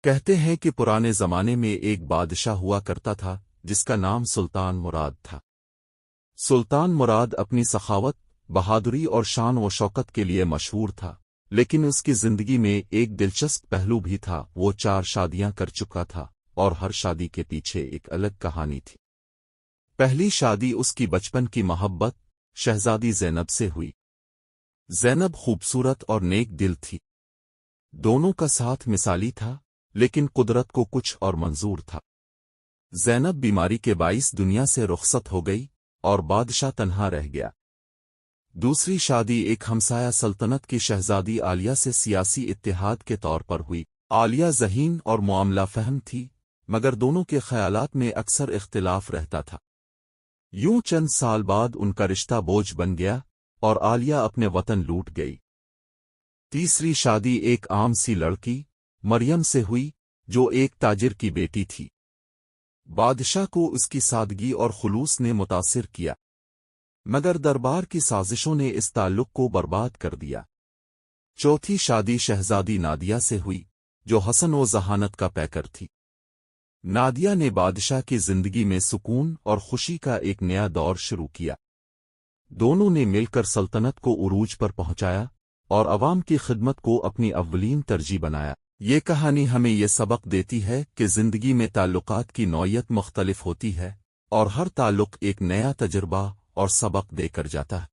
کہتے ہیں کہ پرانے زمانے میں ایک بادشاہ ہوا کرتا تھا جس کا نام سلطان مراد تھا۔ سلطان مراد اپنی سخاوت، بہادری اور شان و شوکت کے لیے مشہور تھا، لیکن اس کی زندگی میں ایک دلچسپ پہلو بھی تھا۔ وہ 4 شادیاں کر چکا تھا اور ہر شادی کے پیچھے ایک الگ کہانی تھی۔ پہلی شادی اس کی بچپن کی محبت شہزادی زینب سے ہوئی۔ زینب خوبصورت اور نیک دل تھی، دونوں کا ساتھ مثالی تھا، لیکن قدرت کو کچھ اور منظور تھا۔ زینب بیماری کے باعث دنیا سے رخصت ہو گئی اور بادشاہ تنہا رہ گیا۔ دوسری شادی ایک ہمسایہ سلطنت کی شہزادی عالیہ سے سیاسی اتحاد کے طور پر ہوئی۔ عالیہ ذہین اور معاملہ فہم تھی، مگر دونوں کے خیالات میں اکثر اختلاف رہتا تھا۔ یوں چند سال بعد ان کا رشتہ بوجھ بن گیا اور عالیہ اپنے وطن لوٹ گئی۔ تیسری شادی ایک عام سی لڑکی مریم سے ہوئی جو ایک تاجر کی بیٹی تھی۔ بادشاہ کو اس کی سادگی اور خلوص نے متاثر کیا، مگر دربار کی سازشوں نے اس تعلق کو برباد کر دیا۔ چوتھی شادی شہزادی نادیہ سے ہوئی جو حسن و ذہانت کا پیکر تھی۔ نادیہ نے بادشاہ کی زندگی میں سکون اور خوشی کا ایک نیا دور شروع کیا۔ دونوں نے مل کر سلطنت کو عروج پر پہنچایا اور عوام کی خدمت کو اپنی اولین ترجیح بنایا۔ یہ کہانی ہمیں یہ سبق دیتی ہے کہ زندگی میں تعلقات کی نوعیت مختلف ہوتی ہے اور ہر تعلق ایک نیا تجربہ اور سبق دے کر جاتا ہے۔